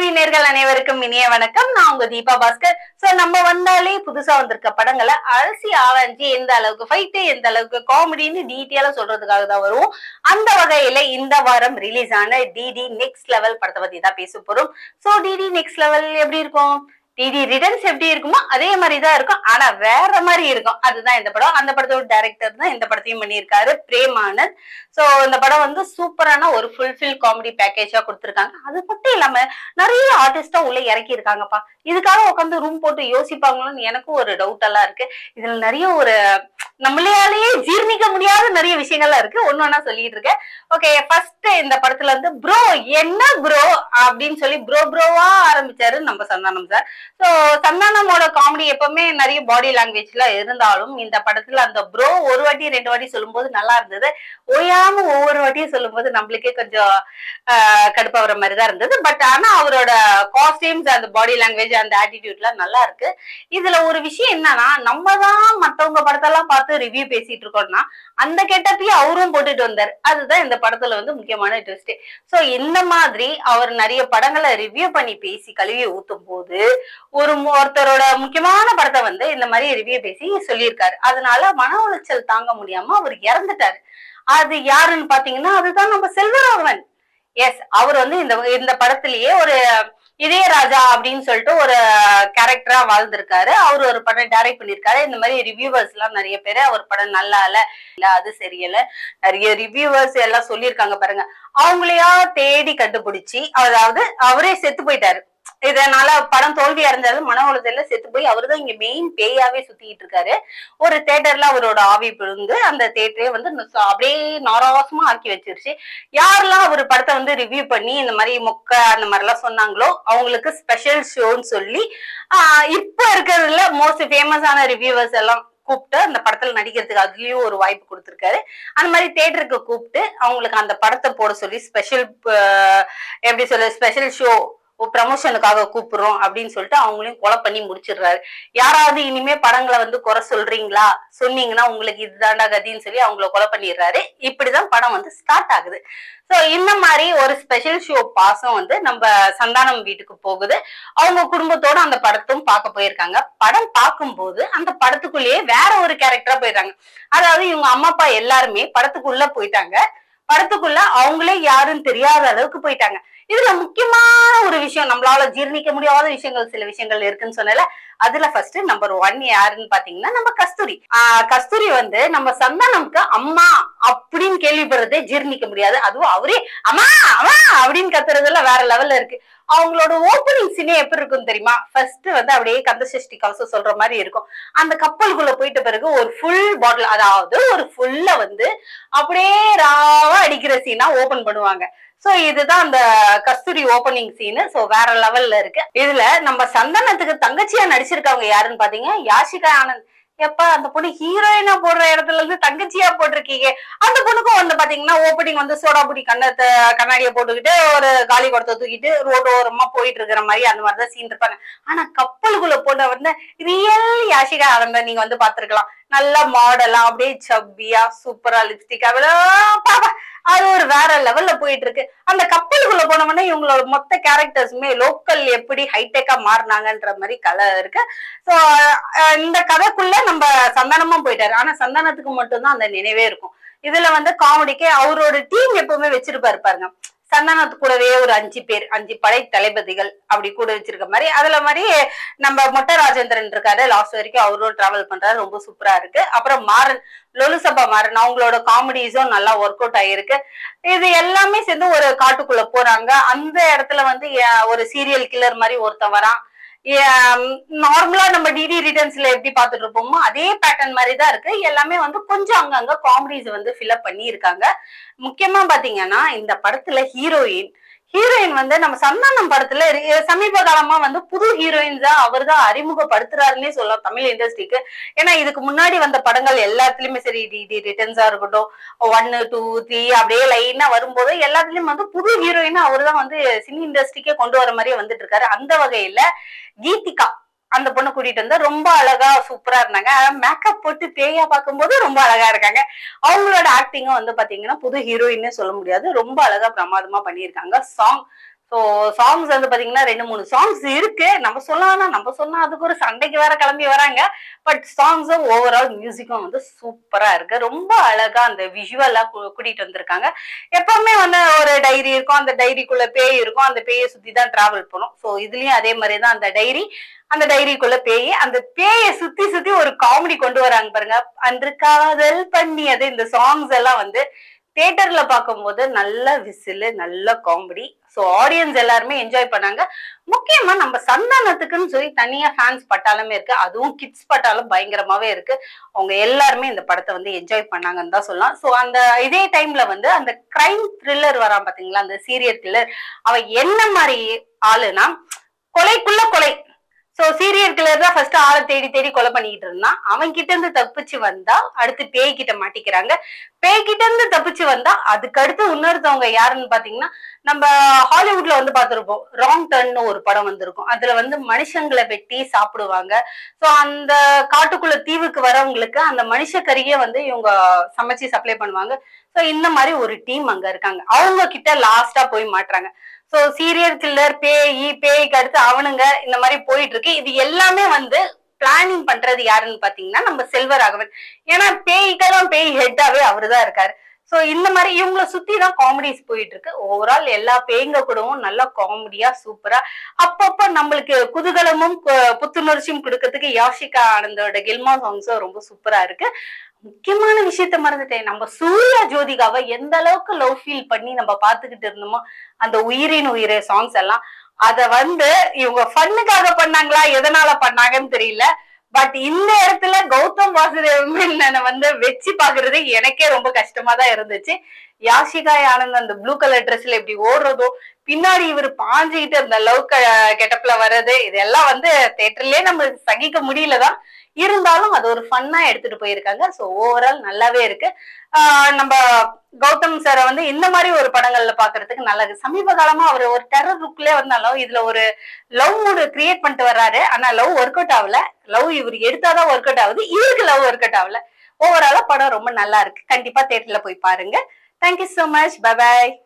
Movie நேர்கள் அனைவருக்கும் இனிய வணக்கம். நான் உங்க தீபா பாஸ்கர். சோ நம்ம வந்தாலே புதுசா வந்திருக்க படங்களை அலசி ஆராய்ச்சி எந்த அளவுக்கு ஃபைட் எந்த அளவுக்கு காமெடின்னு டீட்டெயிலா சொல்றதுக்காக தான் வருவோம். அந்த வகையில இந்த வாரம் ரிலீஸ் ஆன டிடி நெக்ஸ்ட் லெவல் படத்தை பத்தி தான் பேச போறோம். சோ டிடி நெக்ஸ்ட் லெவல் எப்படி இருக்கும்? டிடி ரிட்டர்ன்ஸ் எப்படி இருக்குமோ அதே மாதிரிதான் இருக்கும், ஆனா வேற மாதிரி இருக்கும். அதுதான் இந்த படம். அந்த படத்தோட டைரக்டர் தான் இந்த படத்தையும் பண்ணியிருக்காரு, பிரேமானந்த். சோ இந்த படம் வந்து சூப்பரான ஒரு ஃபுல்ஃபில் காமெடி பேக்கேஜா கொடுத்துருக்காங்க. அது மட்டும் இல்லாம நிறைய ஆர்டிஸ்டா உள்ள இறக்கி இருக்காங்கப்பா. இதுக்காக உட்காந்து ரூம் போட்டு யோசிப்பாங்களோன்னு எனக்கும் ஒரு டவுட் எல்லாம் இருக்கு. இதுல நிறைய ஒரு நம்மளாலேயே ஜீர்ணிக்க முடியாத நிறைய விஷயங்கள்லாம் இருக்கு. ஒன்னொன்னா சொல்லிட்டு இருக்கேன். ஓகே, ஃபர்ஸ்ட் இந்த படத்துல வந்து ப்ரோ என்ன ப்ரோ அப்படின்னு சொல்லி ப்ரோவா ஆரம்பிச்சாரு நம்ம சந்தானம் சார். சோ சந்தானமோட காமெடி எப்பவுமே நிறைய பாடி லாங்குவேஜ்ல இருந்தாலும் இந்த படத்துல அந்த ப்ரோ ஒரு வாட்டி ரெண்டு வாட்டி சொல்லும்போது நல்லா இருந்தது. ஓயாம ஒவ்வொரு வாட்டியும் சொல்லும்போது நம்மளுக்கே கொஞ்சம் கடுப்பா வர மாதிரி தான் இருந்தது. பட் ஆனா அவரோட காஸ்டியூம்ஸ், அந்த பாடி லாங்குவேஜ், அந்த ஆட்டிடியூட்லாம் நல்லா இருக்கு. இதுல ஒரு விஷயம் என்னன்னா, நம்ம தான் மத்தவங்க படத்தெல்லாம் பார்த்து ரிவ்யூ பேசிட்டு இருக்கோம்னா அந்த கெட்டப்பையும் அவரும் போட்டுட்டு வந்தாரு. அதுதான் இந்த படத்துல வந்து முக்கியமான ட்விஸ்ட். சோ இந்த மாதிரி அவர் நிறைய படங்களை ரிவ்யூ பண்ணி பேசி கழுவி ஊத்தும் போது ஒருத்தரோட முக்கியமான படத்தை வந்து இந்த மாதிரி ரிவ்யூ பேசி சொல்லியிருக்காரு. அதனால மன உளைச்சல் தாங்க முடியாம அவர் இறந்துட்டாரு. அது யாருன்னு பாத்தீங்கன்னா அதுதான் நம்ம செல்வராகவன். எஸ், அவர் வந்து இந்த படத்திலேயே ஒரு இதயராஜா அப்படின்னு சொல்லிட்டு ஒரு கேரக்டரா வாழ்ந்திருக்காரு. அவர் ஒரு படம் டைரக்ட் பண்ணிருக்காரு. இந்த மாதிரி ரிவ்யூவர்ஸ் எல்லாம் நிறைய பேரு அவர் படம் நல்லா இல்ல அது சரியல நிறைய ரிவ்யூவர்ஸ் எல்லாம் சொல்லியிருக்காங்க பாருங்க. அவங்களையா தேடி கண்டுபிடிச்சு, அதாவது அவரே செத்து போயிட்டாரு. இதனால படம் தோல்வி அடைஞ்சாலும் மன உளைச்சல்ல செத்து போய் அவருதான் இங்க மெயின் பேயாவே சுத்திட்டு இருக்காரு. ஒரு தியேட்டர்ல அவரோட ஆவி பிழுந்து அந்த தியேட்டரே வந்து அப்படியே நாராசமா ஆக்கி வச்சிருச்சு. யாரெல்லாம் அவர் படத்தை வந்து ரிவ்யூ பண்ணி இந்த மாதிரி மொக்க அந்த மாதிரி எல்லாம் சொன்னாங்களோ அவங்களுக்கு ஸ்பெஷல் ஷோன்னு சொல்லி இப்ப இருக்கிறதுல மோஸ்ட் ஃபேமஸான ரிவ்யூவர்ஸ் எல்லாம் கூப்பிட்டு அந்த படத்துல நடிக்கிறதுக்கு அதுலயும் ஒரு வாய்ப்பு கொடுத்திருக்காரு. அந்த மாதிரி தியேட்டருக்கு கூப்பிட்டு அவங்களுக்கு அந்த படத்தை போட சொல்லி ஸ்பெஷல் எப்படி சொல்ல ஸ்பெஷல் ஷோ ப்ரமோஷனுக்காக கூப்பிடுறோம் அப்படின்னு சொல்லிட்டு அவங்களையும் கொலை பண்ணி முடிச்சிடுறாரு. யாராவது இனிமே படங்களை வந்து குறை சொல்றீங்களா, சொன்னீங்கன்னா உங்களுக்கு இதுதாண்டா கதின்னு சொல்லி அவங்கள கொலை பண்ணிடுறாரு. இப்படிதான் படம் வந்து ஸ்டார்ட் ஆகுது. சோ இந்த மாதிரி ஒரு ஸ்பெஷல் ஷோ பாசம் வந்து நம்ம சந்தானம் வீட்டுக்கு போகுது. அவங்க குடும்பத்தோட அந்த படத்தும் பார்க்க போயிருக்காங்க. படம் பார்க்கும்போது அந்த படத்துக்குள்ளேயே வேற ஒரு கேரக்டரா போயிடுறாங்க. அதாவது இவங்க அம்மா அப்பா எல்லாருமே படத்துக்குள்ள போயிட்டாங்க. படத்துக்குள்ள அவங்களே யாருன்னு தெரியாத அளவுக்கு போயிட்டாங்க. இதுல முக்கியமான ஒரு விஷயம், நம்மளால ஜீர்ணிக்க முடியாத விஷயங்கள் சில விஷயங்கள் இருக்குன்னு சொன்னல. அதுல ஃபர்ஸ்ட் நம்பர் 1 யாருன்னு பாத்தீங்கன்னா நம்ம கஸ்தூரி. கஸ்தூரி வந்து நம்ம சந்தானம்க்கு அம்மா அப்படின்னு கேள்விப்படுறதே ஜீர்ணிக்க முடியாது. அதுவும் அவரே அம்மா அம்மா அப்படின்னு கத்துறதுல வேற லெவல்ல இருக்கு. அவங்களோட ஓப்பனிங் சீனே எப்படி இருக்கும் தெரியுமா? ஃபர்ஸ்ட் வந்து அப்படியே கந்தசஷ்டி கவசம் சொல்ற மாதிரி இருக்கும். அந்த கப்பலுக்குள்ள போயிட்ட பிறகு ஒரு ஃபுல் பாட்டில், அதாவது ஒரு ஃபுல்ல வந்து அப்படியே ராவா அடிக்கிற சீனா ஓபன் பண்ணுவாங்க. சோ இதுதான் அந்த கஸ்தூரி ஓபனிங் சீனு. சோ வேற லெவல்ல இருக்கு. இதுல நம்ம சந்தானத்துக்கு தங்கச்சியா நடிச்சிருக்கவங்க யாருன்னு பாத்தீங்க, யாஷிகா ஆனந்த். எப்ப அந்த பொண்ணு ஹீரோயினா போடுற இடத்துல இருந்து தங்கச்சியா போட்டிருக்கீங்க. அந்த பொண்ணுக்கும் வந்து பாத்தீங்கன்னா ஓப்பனிங் வந்து சோடா புடி கண்ணாடிய போட்டுக்கிட்டு ஒரு காலி குடத்தை தூக்கிட்டு ரோடு ஓரமா போயிட்டு இருக்கிற மாதிரி அந்த மாதிரிதான் சீன் இருப்பாங்க. ஆனா கப்பலுக்குள்ள போன வந்து ரியல் யாஷிகா ஆனந்த நீங்க வந்து பாத்துருக்கலாம். நல்ல மாடலா அப்படியே சப்பியா சூப்பரா லிப்ஸ்டிக் அது ஒரு வேற லெவல்ல போயிட்டு இருக்கு. அந்த கப்பலுக்குள்ள போனவொடனே இவங்களோட மொத்த கேரக்டர்ஸுமே லோக்கல் எப்படி ஹைடெக்கா மாறினாங்கன்ற மாதிரி கதை இருக்கு. சோ இந்த கதைக்குள்ள நம்ம சந்தானமும் போயிட்டாரு. ஆனா சந்தானத்துக்கு மட்டும்தான் அந்த நினைவே இருக்கும். இதுல வந்து காமெடிக்கு அவரோட டீம் எப்பவுமே வச்சிருப்பாரு பாருங்க. சந்தானத்து கூடவே ஒரு 5 பேர், 5 படை தளபதிகள் அப்படி கூட வச்சிருக்க மாதிரி. அதுல மாதிரி நம்ம மொட்டை ராஜேந்திரன் இருக்காரு, லாஸ்ட் வரைக்கும் அவரும் டிராவல் பண்றாரு, ரொம்ப சூப்பரா இருக்கு. அப்புறம் மாறன், லொலுசபா மாறன், அவங்களோட காமெடிஸும் நல்லா ஒர்க் அவுட் ஆயிருக்கு. இது எல்லாமே சேர்ந்து ஒரு காட்டுக்குள்ள போறாங்க. அந்த இடத்துல வந்து ஒரு சீரியல் கில்லர் மாதிரி ஒருத்தன் வரான். நார்மலா நம்ம டிடி ரிட்டர்ன்ஸ்ல எப்படி பாத்துட்டு இருப்போமோ அதே பேட்டர்ன் மாதிரி தான் இருக்கு. எல்லாமே வந்து கொஞ்சம் அங்கங்க காமெடிஸ் வந்து ஃபில்அப் பண்ணி இருக்காங்க. முக்கியமா பாத்தீங்கன்னா இந்த படத்துல ஹீரோயின் வந்து நம்ம சந்தானம் படத்துல சமீப காலமா வந்து புது ஹீரோயின்ஸா அவர் தான் அறிமுகப்படுத்துறாருன்னே சொல்லலாம் தமிழ் இண்டஸ்ட்ரிக்கு. ஏன்னா இதுக்கு முன்னாடி வந்த படங்கள் எல்லாத்துலயுமே சரி, டிடி ரிட்டர்ன்ஸா இருக்கட்டும், 1, 2, 3 அப்படியே லைனா வரும்போது எல்லாத்துலயும் வந்து புது ஹீரோயினா அவர் தான் வந்து சினி இண்டஸ்ட்ரிக்கே கொண்டு வர மாதிரியே வந்துட்டு இருக்காரு. அந்த வகையில கீதிகா அந்த பொண்ணு கூட்டிட்டு வந்து ரொம்ப அழகா சூப்பரா இருந்தாங்க. மேக்கப் போட்டு பேயா பார்க்கும்போது ரொம்ப அழகா இருக்காங்க. அவங்களோட ஆக்டிங்கும் வந்து பாத்தீங்கன்னா புது ஹீரோயின்னு சொல்ல முடியாது, ரொம்ப அழகா பிரமாதமா பண்ணியிருக்காங்க. சாங் ஸோ சாங்ஸ் வந்து பாத்தீங்கன்னா 2 3 சாங்ஸ் இருக்கு. நம்ம சொன்னா அதுக்கு ஒரு சண்டைக்கு வேற கிளம்பி வராங்க. பட் சாங்ஸும் ஓவரால் மியூசிக்கும் வந்து சூப்பரா இருக்கு. ரொம்ப அழகா அந்த விஷுவலா கூட்டிட்டு வந்திருக்காங்க. எப்பவுமே வந்து ஒரு டைரி இருக்கும். அந்த டைரிக்குள்ள பேய் இருக்கும். அந்த பேயை சுத்தி தான் டிராவல் பண்ணும். ஸோ இதுலயும் அதே மாதிரி தான் அந்த டைரிக்குள்ள பேய். அந்த பேயை சுத்தி சுத்தி ஒரு காமெடி கொண்டு வராங்க பாருங்க. அன்று காதல் பண்ணியது இந்த சாங்ஸ் எல்லாம் வந்து தியேட்டர்ல பார்க்கும்போது நல்ல விசில், நல்ல காமெடி. ஸோ ஆடியன்ஸ் எல்லாருமே என்ஜாய் பண்ணாங்க. முக்கியமா நம்ம சந்தானத்துக்குன்னு சொல்லி தனியா ஃபேன்ஸ் பட்டாளமே இருக்கு. அதுவும் கிட்ஸ் பட்டாலும் பயங்கரமாவே இருக்கு. அவங்க எல்லாருமே இந்த படத்தை வந்து என்ஜாய் பண்ணாங்கன்னு தான் சொல்லலாம். ஸோ அந்த இதே டைம்ல வந்து அந்த கிரைம் த்ரில்லர் வரான் பாத்தீங்களா, அந்த சீரியல் கில்லர், அவன் என்ன மாதிரி ஆளுனா கொலைக்குள்ள கொலை. சோ சீரியல் கில்லர் தான் ஃபர்ஸ்ட் ஆளை தேடி தேடி கொலை பண்ணிட்டு இருந்தான். அவன் கிட்ட இருந்து தப்பிச்சு வந்தா அடுத்து பேய் கிட்ட மாட்டிக்கிறாங்க. பேய் கிட்ட இருந்து தப்பிச்சு வந்தா அதுக்கு அடுத்து இன்னொருத்தவங்க யாருன்னு பாத்தீங்கன்னா, நம்ம ஹாலிவுட்ல வந்து பாத்துருப்போம், ராங் டர்ன்னு ஒரு படம் வந்திருக்கும். அதுல வந்து மனுஷங்களை வெட்டி சாப்பிடுவாங்க. சோ அந்த காட்டுக்குள்ள தீவுக்கு வரவங்களுக்கு அந்த மனுஷ கறியே வந்து இவங்க சமைச்சு சப்ளை பண்ணுவாங்க. சோ இந்த மாதிரி ஒரு டீம் அங்க இருக்காங்க. அவங்க கிட்ட லாஸ்டா போய் மாட்டுறாங்க. சோ சீரியல் கில்லர், பேய்க்கு அடுத்து அவனுங்க இந்த மாதிரி போயிட்டு இருக்கு. இது எல்லாமே வந்து பிளானிங் பண்றது யாருன்னு பாத்தீங்கன்னா நம்ம செல்வராகவன். ஏன்னா பேய்க்கெல்லாம் பேய் ஹெட்டாவே அவருதான் இருக்காரு. சோ இந்த மாதிரி இவங்களை சுத்தி தான் காமெடிஸ் போயிட்டு இருக்கு. ஓவரால் எல்லா பேய்ங்க கூடவும் நல்லா காமெடியா சூப்பரா அப்பப்ப நம்மளுக்கு குதூகலமும் புத்துணர்ச்சியும் கொடுக்கறதுக்கு யாஷிகா ஆனந்தோட கில்மா சாங்ஸும் ரொம்ப சூப்பரா இருக்கு. முக்கியமான விஷயத்த மறந்துட்டேன். நம்ம சூர்யா ஜோதிகாவை எந்த அளவுக்கு லவ் ஃபீல் பண்ணி நம்ம பாத்துக்கிட்டு இருந்தோமோ அந்த உயிரின் உயிரே சாங்ஸ் எல்லாம், அத வந்து இவங்க ஃபன்னுக்காக பண்ணாங்களா எதனால பண்ணாங்கன்னு தெரியல. பட் இந்த இடத்துல கௌதம் வாசுதேவன் வந்து வச்சு பாக்குறது எனக்கே ரொம்ப கஷ்டமா தான் இருந்துச்சு. யாஷிகா ஆனந்த் அந்த ப்ளூ கலர் ட்ரெஸ்ல இப்படி ஓடுறதோ, பின்னாடி இவர் பாஞ்சிக்கிட்டு அந்த லவ் கெட்டப்ல வர்றது, இதெல்லாம் வந்து தியேட்டர்லயே நம்ம சகிக்க முடியலதான். இருந்தாலும் அது ஒரு ஃபன்னா எடுத்துட்டு போயிருக்காங்க. சோ ஓவரால் நல்லாவே இருக்கு. நம்ம கௌதம் சாரை வந்து இந்த மாதிரி ஒரு படங்கள்ல பாக்குறதுக்கு நல்லது. சமீப காலமா அவர் ஒரு டெரர் லுக்லயே வந்தாலும் இதுல ஒரு லவ் மூடு கிரியேட் பண்ணிட்டு வர்றாரு. ஆனா லவ் ஒர்க் அவுட் ஆகல. லவ் இவர் எடுத்தாதான் ஒர்க் அவுட் ஆகுது. இவருக்கு லவ் ஒர்க் அவுட் ஆகல. ஓவராலா படம் ரொம்ப நல்லா இருக்கு. கண்டிப்பா தியேட்டர்ல போய் பாருங்க. Thank you so much. Bye bye.